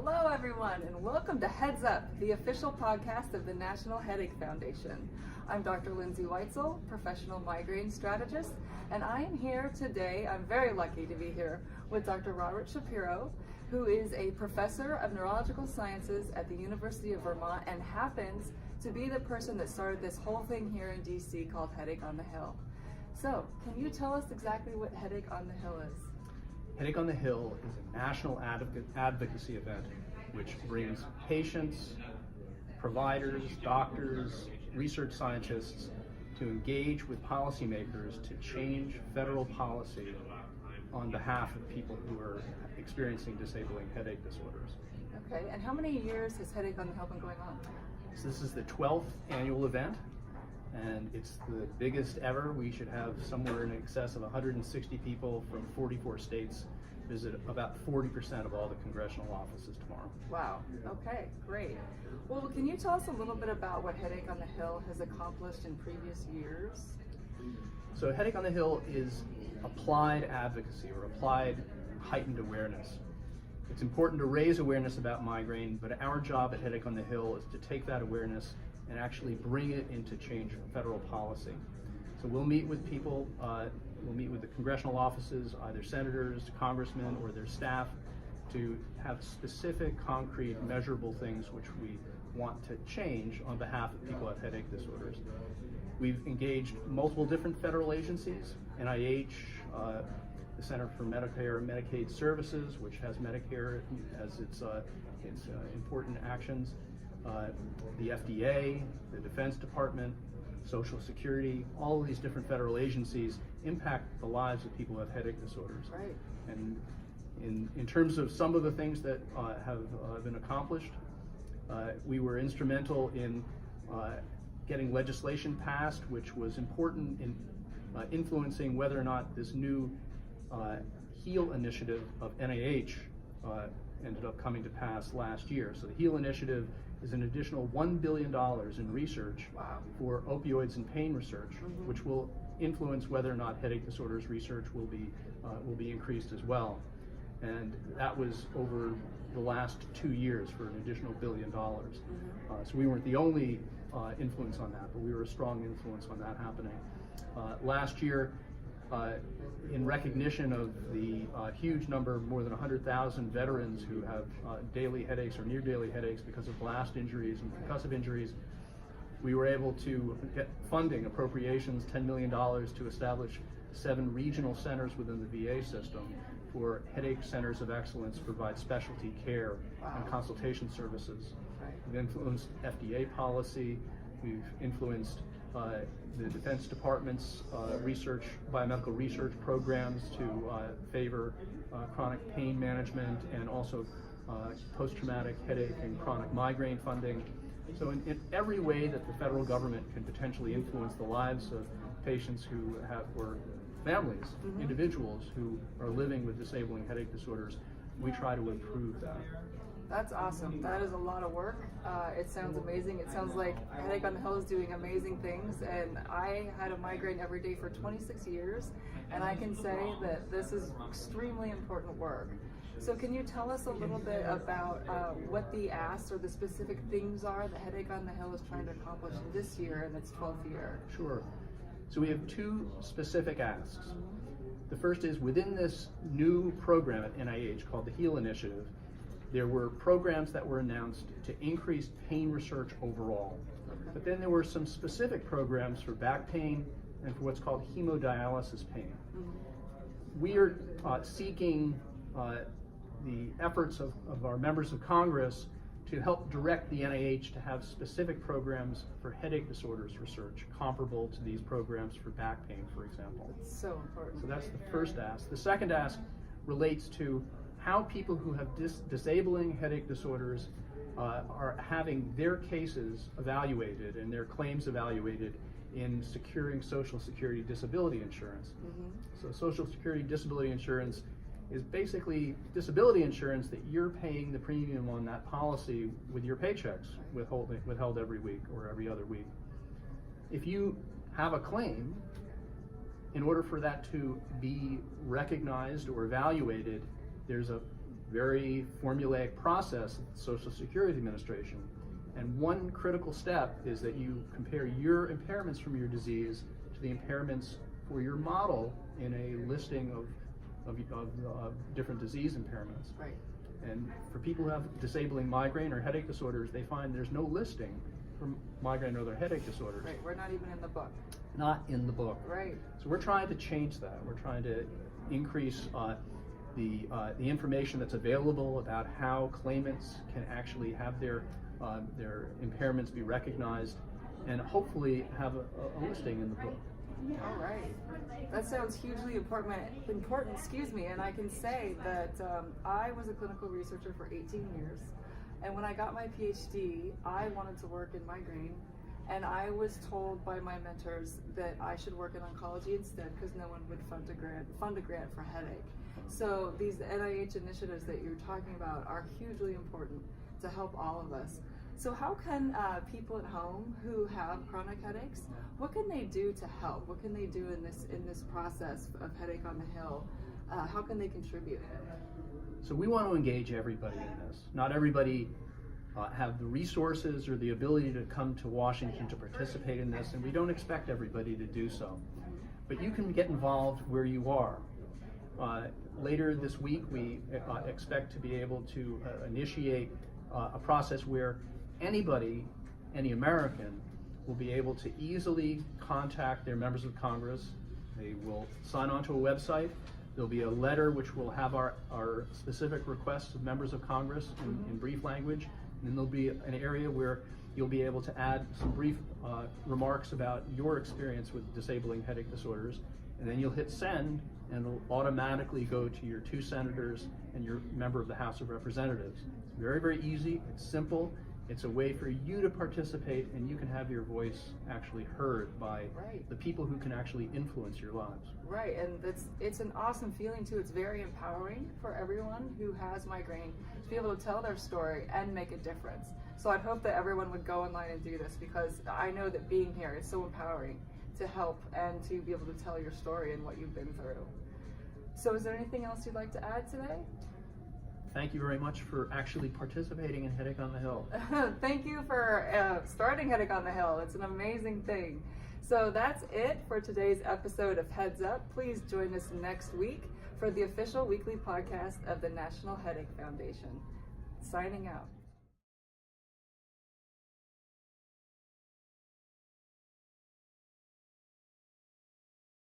Hello everyone, and welcome to Heads Up, the official podcast of the National Headache Foundation. I'm Dr. Lindsay Weitzel, professional migraine strategist, and I am here today, I'm very lucky to be here, with Dr. Robert Shapiro, who is a professor of neurological sciences at the University of Vermont and happens to be the person that started this whole thing here in DC called Headache on the Hill. So, can you tell us exactly what Headache on the Hill is? Headache on the Hill is a national advocacy event which brings patients, providers, doctors, research scientists to engage with policymakers to change federal policy on behalf of people who are experiencing disabling headache disorders. Okay, and how many years has Headache on the Hill been going on? So this is the 12th annual event, and it's the biggest ever. We should have somewhere in excess of 160 people from 44 states visit about 40% of all the congressional offices tomorrow. Wow, okay, great. Well, can you tell us a little bit about what Headache on the Hill has accomplished in previous years? So Headache on the Hill is applied advocacy or applied heightened awareness. It's important to raise awareness about migraine, but our job at Headache on the Hill is to take that awareness and actually bring it into change federal policy. So we'll meet with people, we'll meet with the congressional offices, either senators, congressmen, or their staff, to have specific, concrete, measurable things which we want to change on behalf of people with headache disorders. We've engaged multiple different federal agencies, NIH, the Center for Medicare and Medicaid Services, which has Medicare as its important actions, the FDA, the Defense Department, Social Security. All of these different federal agencies impact the lives of people who have headache disorders. Right. And in terms of some of the things that have been accomplished, we were instrumental in getting legislation passed, which was important in influencing whether or not this new HEAL initiative of NIH ended up coming to pass last year. So the HEAL initiative is an additional $1 billion in research for opioids and pain research, which will influence whether or not headache disorders research will be increased as well. And that was over the last 2 years for an additional $1 billion. So we weren't the only influence on that, but we were a strong influence on that happening. Last year, in recognition of the huge number, more than 100,000 veterans who have daily headaches or near daily headaches because of blast injuries and concussive injuries, we were able to get funding, appropriations, $10 million to establish 7 regional centers within the VA system for headache centers of excellence to provide specialty care and consultation services. We've influenced FDA policy, we've influenced the Defense Department's biomedical research programs to favor chronic pain management and also post-traumatic headache and chronic migraine funding. So in every way that the federal government can potentially influence the lives of patients who have, or families, individuals who are living with disabling headache disorders, we try to improve that. That's awesome. That is a lot of work. It sounds amazing. It sounds like Headache on the Hill is doing amazing things, and I had a migraine every day for 26 years, and I can say that this is extremely important work. So can you tell us a little bit about what the asks or the specific things are that Headache on the Hill is trying to accomplish this year in its 12th year? Sure. So we have 2 specific asks. The first is within this new program at NIH called the HEAL Initiative, there were programs that were announced to increase pain research overall. But then there were some specific programs for back pain and for what's called hemodialysis pain. We are seeking the efforts of our members of Congress to help direct the NIH to have specific programs for headache disorders research comparable to these programs for back pain, for example. It's so important. So that's the first ask. The second ask relates to how people who have disabling headache disorders are having their cases evaluated and their claims evaluated in securing Social Security disability insurance. So Social Security disability insurance is basically disability insurance that you're paying the premium on that policy with your paychecks withheld every week or every other week. If you have a claim, in order for that to be recognized or evaluated, there's very formulaic process at the Social Security Administration. And one critical step is that you compare your impairments from your disease to the impairments for your model in a listing of different disease impairments. Right. And for people who have disabling migraine or headache disorders, they find there's no listing for migraine or other headache disorders. Right, we're not even in the book. Not in the book. Right. So we're trying to change that. We're trying to increase the information that's available about how claimants can actually have their impairments be recognized, and hopefully have a listing in the book. All right. That sounds hugely important, and I can say that I was a clinical researcher for 18 years, and when I got my PhD, I wanted to work in migraine, and I was told by my mentors that I should work in oncology instead because no one would fund a grant for headache. So these NIH initiatives that you're talking about are hugely important to help all of us. So how can people at home who have chronic headaches, what can they do to help? What can they do in this process of Headache on the Hill? How can they contribute? So we want to engage everybody in this. Not everybody have the resources or the ability to come to Washington to participate in this, and we don't expect everybody to do so. But you can get involved where you are. Later this week, we expect to be able to initiate a process where anybody, any American, will be able to easily contact their members of Congress. They will sign on to a website. There'll be a letter which will have our specific requests of members of Congress in brief language. And then there'll be an area where you'll be able to add some brief remarks about your experience with disabling headache disorders. And then you'll hit send, and it'll automatically go to your 2 senators and your member of the House of Representatives. It's very, very easy. It's simple. It's a way for you to participate, and you can have your voice actually heard by the people who can actually influence your lives. Right, and it's an awesome feeling too. It's very empowering for everyone who has migraine to be able to tell their story and make a difference. So I'd hope that everyone would go online and do this, because I know that being here is so empowering to help and to be able to tell your story and what you've been through. So is there anything else you'd like to add today? Thank you very much for actually participating in Headache on the Hill. Thank you for starting Headache on the Hill. It's an amazing thing. So that's it for today's episode of Heads Up. Please join us next week for the official weekly podcast of the National Headache Foundation. Signing out.